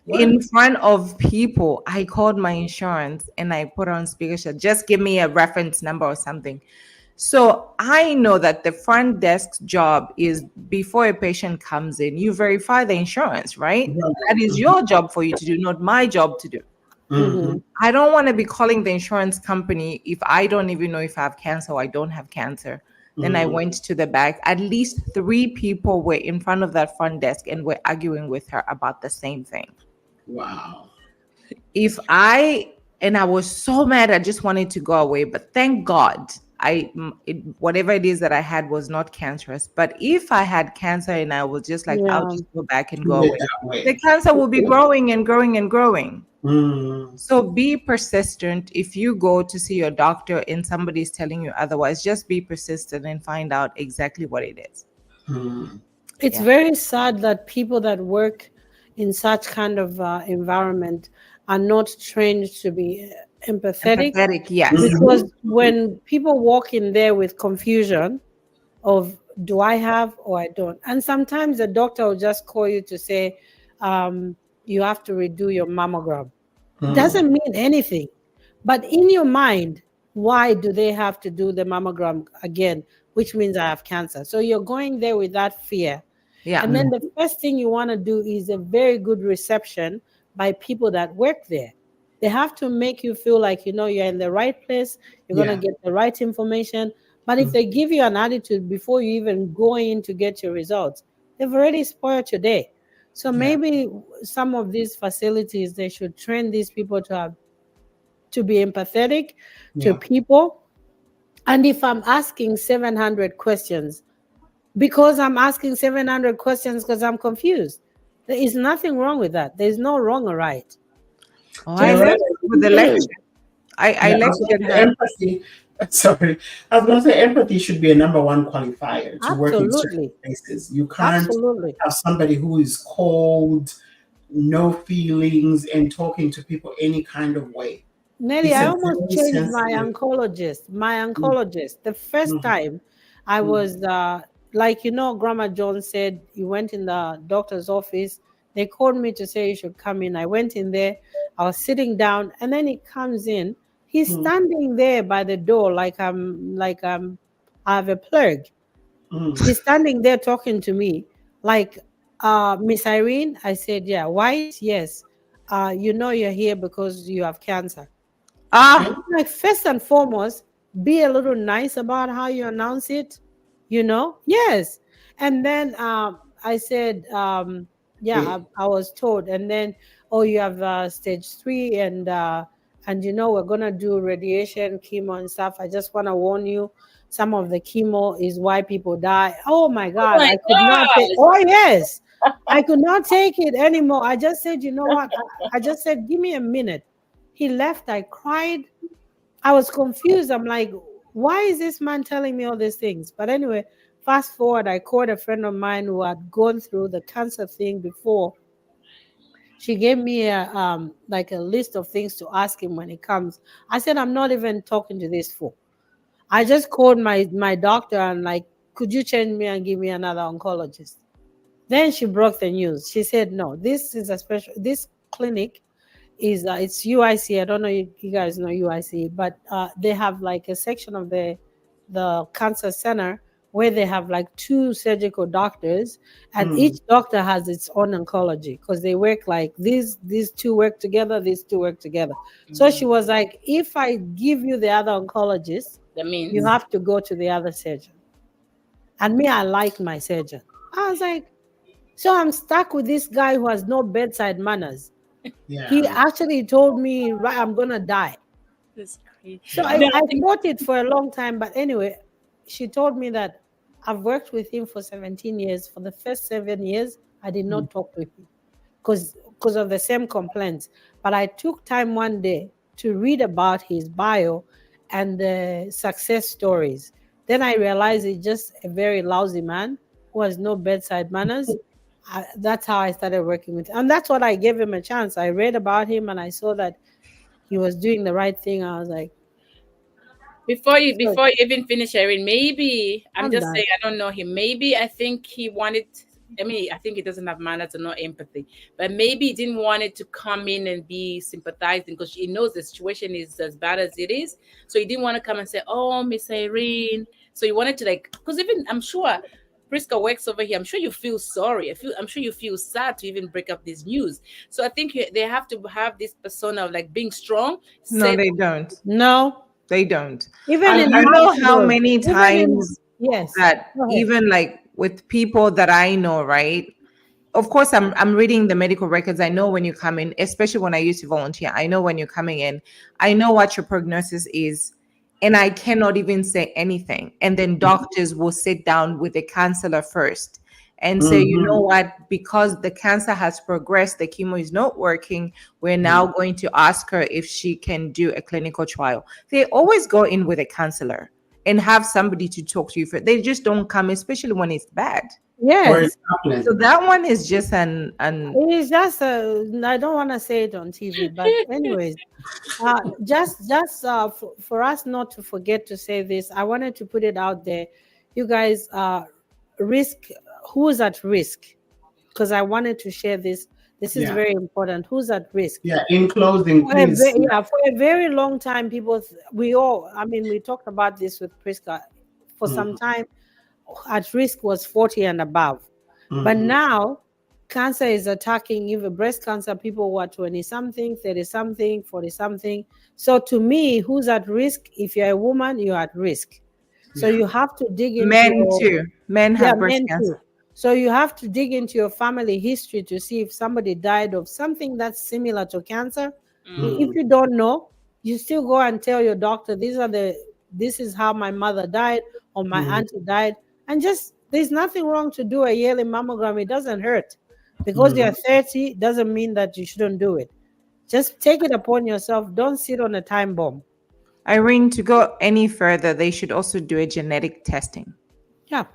In front of people, I called my insurance and I put on speaker. Said, just give me a reference number or something. So I know that the front desk's job is before a patient comes in, you verify the insurance, right? That is your job for you to do, not my job to do. I don't want to be calling the insurance company if I don't even know if I have cancer or I don't have cancer. Then I went to the back. At least 3 people were in front of that front desk and were arguing with her about the same thing. Wow. And I was so mad, I just wanted to go away. But thank God, whatever it is that I had was not cancerous. But if I had cancer and I was just like, I'll just go back and go away, the cancer will be growing and growing and growing. So be persistent. If you go to see your doctor and somebody's telling you otherwise, just be persistent and find out exactly what it is. It's very sad that people that work in such kind of environment are not trained to be empathetic. Yes. Because when people walk in there with confusion of do I have or I don't, and sometimes the doctor will just call you to say you have to redo your mammogram. It doesn't mean anything, but in your mind, why do they have to do the mammogram again, which means I have cancer? So you're going there with that fear. And then the first thing you want to do is a very good reception by people that work there. They have to make you feel like, you're in the right place. You're going to get the right information. But if they give you an attitude before you even go in to get your results, they've already spoiled your day. So maybe some of these facilities, they should train these people to be empathetic to Yeah. people. And if I'm asking 700 questions, because I'm asking 700 questions because I'm confused, there is nothing wrong with that. There's no wrong or right. Oh, I You're Just right. learned with the lecture. I Yeah, I was lectured gonna say her. empathy. Sorry, I was going to say empathy should be a number one qualifier to work in certain absolutely, places. You can't absolutely. have somebody who is cold, no feelings, and talking to people any kind of way. Nelly, It's I a almost very changed my sensitive. oncologist. My Mm, oncologist, the first mm, time I mm, was, like, Grandma Jones said, you went in the doctor's office. They called me to say you should come in. I went in there. I was sitting down, and then he comes in. He's mm, standing there by the door, I have a plague. mm. He's standing there talking to me, like, Miss Irene. I said, yeah. White, yes. You're here because you have cancer. Yeah. Ah, Like, first and foremost, be a little nice about how you announce it, Yes. And then I said, yeah, Eh, I was told. And then, oh, you have stage 3, and we're gonna do radiation, chemo, and stuff. I just want to warn you, some of the chemo is why people die. Oh my Oh God, my I could not take. gosh. Oh yes, I could not take it anymore. I just said, you know what? I just said, give me a minute. He left. I cried. I was confused. I'm like, why is this man telling me all these things? But anyway, fast forward, I called a friend of mine who had gone through the cancer thing before. She gave me like a list of things to ask him when he comes. I said, I'm not even talking to this fool. I just called my doctor and like, could you change me and give me another oncologist? Then she broke the news. She said, no, this clinic is it's UIC. I don't know if you guys know UIC, but they have like a section of the cancer center where they have like two surgical doctors, and each mm, doctor has its own oncology because they work like these two work together, these two work together. So she was like, if I give you the other oncologist, That you means have to go to the other surgeon. And me, I like my surgeon. I was like, so I'm stuck with this guy who has no bedside manners. He yeah. actually told me, right, I'm gonna die. it's crazy. So Yeah. I fought it for a long time. But anyway, she told me that I've worked with him for 17 years. For the first 7 years, I did Mm, not talk to him because of the same complaints. But I took time one day to read about his bio and the success stories. Then I realized he's just a very lousy man who has no bedside manners. That's how I started working with him. And that's what I gave him a chance. I read about him and I saw that he was doing the right thing. I was like, so Before you even finish, Erin, maybe I'm I'm just done. saying I don't know him. Maybe I think he wanted. I mean, I think he doesn't have manners or no empathy, but maybe he didn't want it to come in and be sympathizing because he knows the situation is as bad as it is. So he didn't want to come and say, "Oh, Miss Irene." So he wanted to like, because even I'm sure Priska works over here. I'm sure you feel sorry. I'm sure you feel sad to even break up this news. So I think they have to have this persona of like being strong. no, Say they don't. No, They don't. even And in you know how hospitals, many even in times yes, that go ahead. even like with people that I know, right? Of course, I'm reading the medical records. I know when you come in, especially when I used to volunteer. I know when you're coming in. I know what your prognosis is, and I cannot even say anything. And then doctors will sit down with the counselor first and say, you know mhm, what, because the cancer has progressed, the chemo is not working, we're mm. now going to ask her if she can do a clinical trial. They always go in with a counselor and have somebody to talk to you for. They just don't come, especially when it's bad. Or in Yes, So Scotland. that one is just an it's just I don't want to say it on TV, but anyways, just for us not to forget to say this, I wanted to put it out there. You guys, risk. Who's at risk? Because I wanted to share this. This is Yeah. very important. Who's at risk? Yeah. In closing, please. Yeah, for a very long time, people, we all, I mean, we talked about this with Priska for some Mhm, time. At risk was 40 and above. But mhm, now, cancer is attacking even breast cancer, people who are 20 something, 30 something, 40 something. So to me, who's at risk? If you're a woman, you're at risk. So Yeah. you have to dig into Men your, too. Men yeah, have breast men too. cancer. So you have to dig into your family history to see if somebody died of something that's similar to cancer. If Mm. you don't know, you still go and tell your doctor, this is how my mother died or my Mm. auntie died. And just, there's nothing wrong to do a yearly mammogram. It doesn't hurt. Because you're Mm. 30 doesn't mean that you shouldn't do it. Just take it upon yourself. Don't sit on a time bomb. Irene, to go any further, they should also do a genetic testing. Yeah.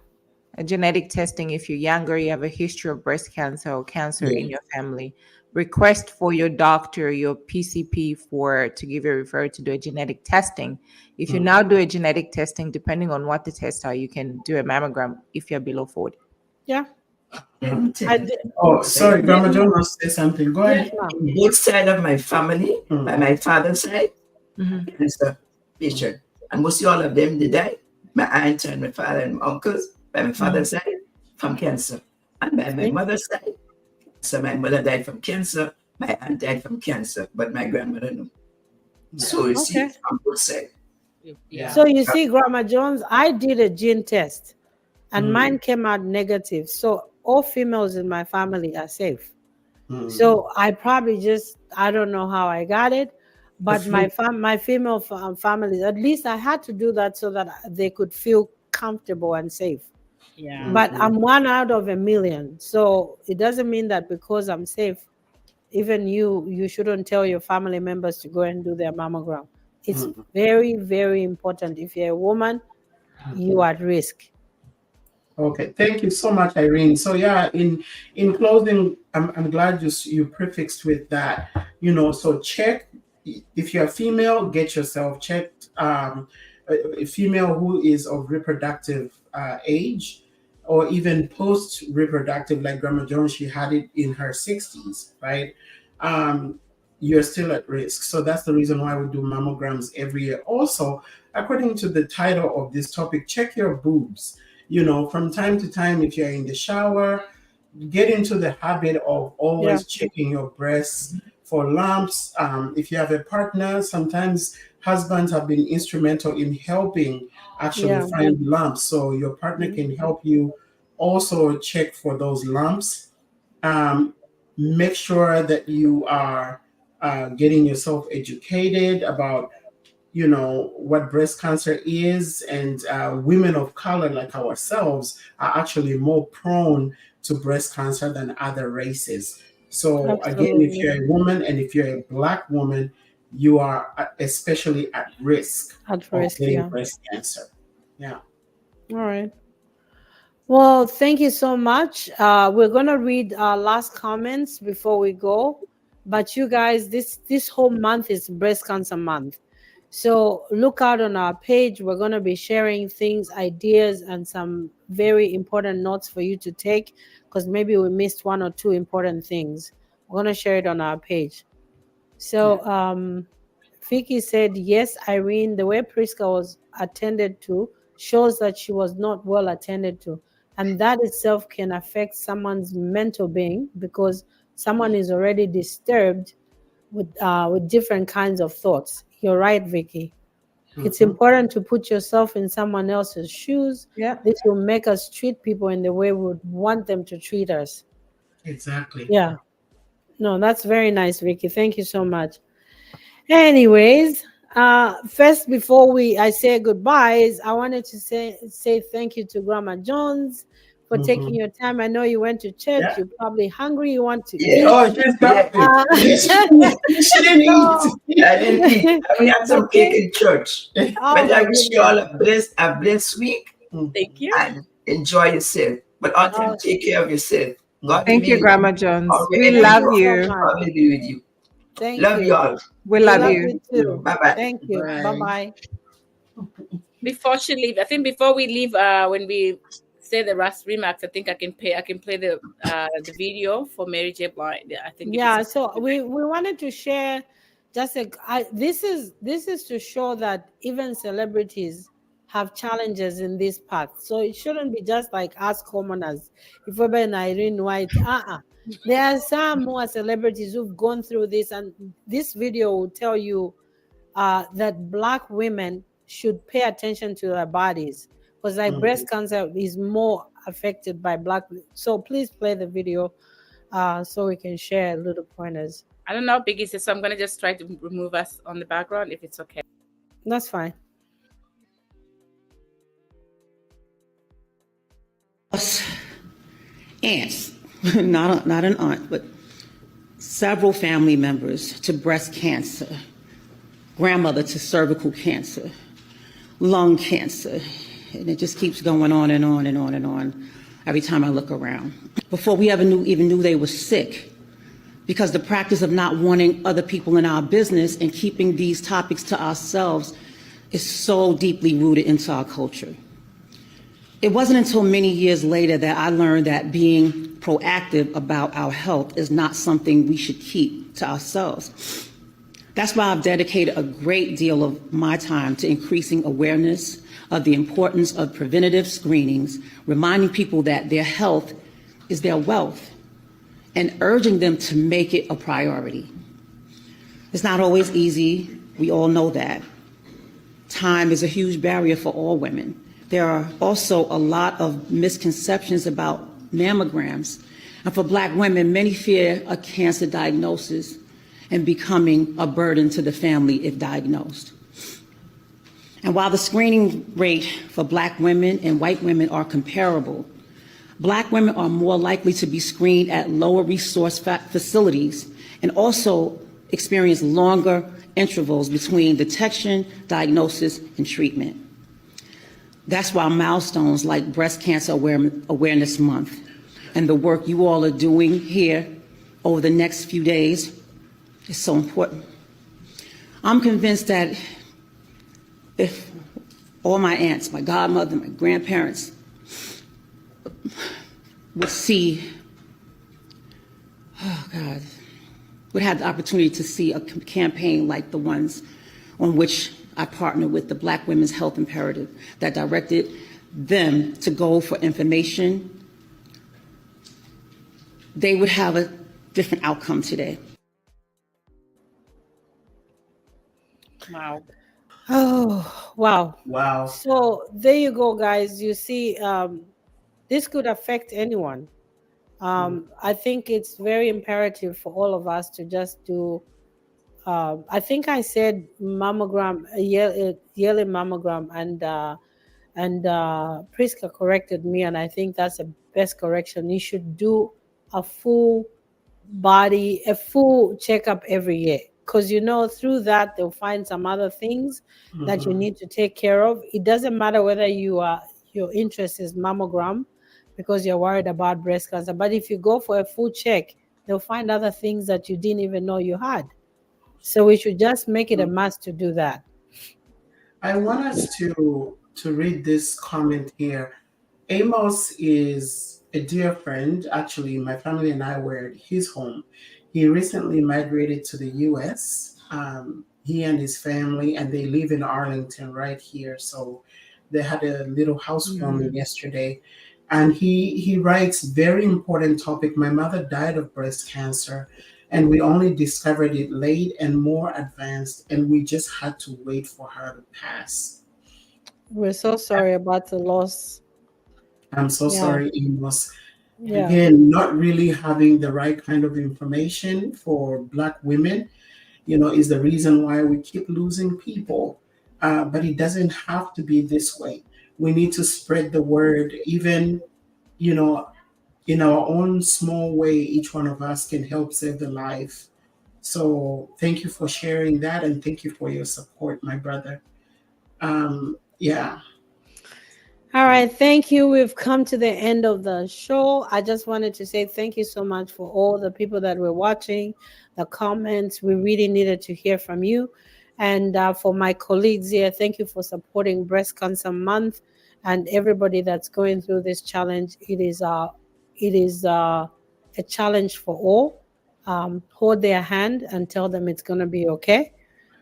A genetic testing if you're younger, you have a history of breast cancer or cancer Yeah. in your family. Request for your doctor, your PCP, for to give you a referral to do a genetic testing. If you Mm. now do a genetic testing, depending on what the tests are, you can do a mammogram if you're below 40. Yeah. Let me tell I you. did. Oh, Like, sorry, Grandma John wants to say something. Go Yes, ahead. ma'am. in both side of my family, Mm. by my father's side, Mhm. cancer patient. And mostly all of them, they died. My aunt and my father and my uncles, by my father's side, from cancer. And by my See? mother's side, so my mother died from cancer, my aunt died from cancer, but my grandmother no. So you see, Okay. on both sides. Yeah. So you see, Grandma Jones, I did a gene test and Mm. mine came out negative. So all females in my family are safe. Mm. So I probably just, I don't know how I got it, but flu. my female families, at least I had to do that so that they could feel comfortable and safe. Yeah. But Mm. I'm one out of a million. So it doesn't mean that because I'm safe, even you shouldn't tell your family members to go and do their mammogram. It's Mm. very, very important. If you're a woman, you are at risk. Okay, thank you so much, Irene. So yeah, in closing, I'm glad you prefixed with that. You know, so check if you're a female, get yourself checked. A female who is of reproductive age, or even post reproductive, like Grandma Jones, she had it in her 60s, right? Um, you're still at risk. So that's the reason why we do mammograms every year. Also, according to the title of this topic, check your boobs. You know, from time to time, if you're in the shower, get into the habit of Yeah. always checking your breasts for lumps. If you have a partner, sometimes husbands have been instrumental in helping actually Yeah. find lumps. So your partner Mhm. can help you also check for those lumps. Um, Make sure that you are getting yourself educated about what breast cancer is, and women of color like ourselves are actually more prone to breast cancer than other races. So again, if Absolutely. you're a woman and if you're a black woman, you are especially at risk At of risk, getting yeah. breast cancer. Yeah. All right. Well, thank you so much. We're gonna read our last comments before we go. But you guys, this whole month is breast cancer month. So look out on our page. We're gonna be sharing things, ideas, and some very important notes for you to take because maybe we missed one or two important things. We're gonna share it on our page. So Vicky said, yes, Irene, the way Priska was attended to shows that she was not well attended to. And that itself can affect someone's mental being because someone is already disturbed with different kinds of thoughts. You're right, Vicky. It's Mhm. important to put yourself in someone else's shoes. Yeah. This will make us treat people in the way we would want them to treat us. Exactly. Yeah. No, that's very nice, Vicky. Thank you so much. Anyways, first before we I say goodbyes, I wanted to say thank you to Grandma Jones for taking Mhm. your time. I know you went to church. Yeah. You're probably hungry. You want to Yeah, eat. Oh, she's yeah. got it. Uh, She didn't so, eat. I didn't eat. I mean, had some cake okay. in church. Oh But I my wish you goodness. all a blessed week Thank you. and enjoy yourself. But all time, Oh, take care of yourself. God Thank you, will Grandma Jones. We wherever thank love you you are, so you. much. God will be with you. Thank Love you you. all. We We love love you. you too. Bye bye. Thank you. Bye Bye. bye. Before she leave, I think before we leave, when we say the last remarks, I can play the video for Mary J. Blige. I think it is. Yeah, so we wanted to share just this is to show that even celebrities have challenges in this path. So it shouldn't be just like us commoners. If we're and Irene White, there are some more celebrities who've gone through this, and this video will tell you that black women should pay attention to their bodies, because like breast cancer is more affected by black. So please play the video so we can share little pointers. I don't know, Biggie says, so I'm going to just try to remove us on the background if it's okay. That's fine. Aunts, not an aunt, but several family members to breast cancer, grandmother to cervical cancer, lung cancer, and it just keeps going on and on and on and on every time I look around. Before we even knew they were sick, because the practice of not wanting other people in our business and keeping these topics to ourselves is so deeply rooted into our culture. It wasn't until many years later that I learned that being proactive about our health is not something we should keep to ourselves. That's why I've dedicated a great deal of my time to increasing awareness of the importance of preventative screenings, reminding people that their health is their wealth, and urging them to make it a priority. It's not always easy, we all know that. Time is a huge barrier for all women. There are also a lot of misconceptions about mammograms. And for Black women, many fear a cancer diagnosis and becoming a burden to the family if diagnosed. And while the screening rate for Black women and white women are comparable, Black women are more likely to be screened at lower resource facilities and also experience longer intervals between detection, diagnosis, and treatment. That's why milestones like Breast Cancer Awareness Month and the work you all are doing here over the next few days is so important. I'm convinced that if all my aunts, my godmother, my grandparents would have the opportunity to see a campaign like the ones on which I partnered with the Black Women's Health Imperative that directed them to go for information, they would have a different outcome today. Wow. Oh, wow. Wow. So there you go, guys. You see, this could affect anyone. I think it's very imperative for all of us to just do. I think I said mammogram, yearly mammogram, and Priska corrected me, and I think that's the best correction. You should do a full checkup every year, because through that they'll find some other things that you need to take care of. It doesn't matter whether your interest is mammogram because you're worried about breast cancer, but if you go for a full check, they'll find other things that you didn't even know you had. So we should just make it a must to do that. I want us to read this comment here. Amos is a dear friend. Actually, my family and I were at his home. He recently migrated to the U.S. He and his family, and they live in Arlington right here. So they had a little housewarming yesterday. And he writes, very important topic. My mother died of breast cancer, and we only discovered it late and more advanced, and we just had to wait for her to pass. We're so sorry about the loss. I'm so sorry, Amos. Yeah. Again, not really having the right kind of information for Black women, is the reason why we keep losing people. But it doesn't have to be this way. We need to spread the word, even, in our own small way. Each one of us can help save the life. So thank you for sharing that, and thank you for your support, my brother. Yeah. All right, thank you. We've come to the end of the show. I just wanted to say thank you so much for all the people that were watching, the comments. We really needed to hear from you. And for my colleagues here, thank you for supporting Breast Cancer Month, and everybody that's going through this challenge. It is a challenge for all. Hold their hand and tell them it's going to be okay.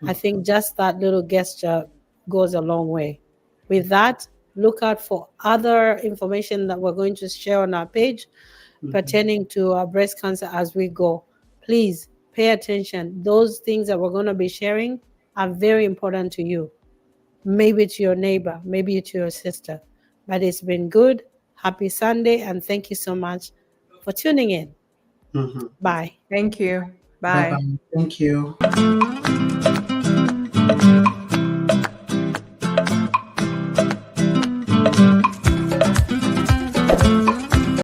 I think just that little gesture goes a long way. With that, look out for other information that we're going to share on our page pertaining to breast cancer as we go. Please pay attention. Those things that we're going to be sharing are very important to you. maybe to your neighbor, maybe to your sister. But it's been good. Happy Sunday, and thank you so much for tuning in. Mhm. Bye. Thank you. Bye Bye. bye. Thank you.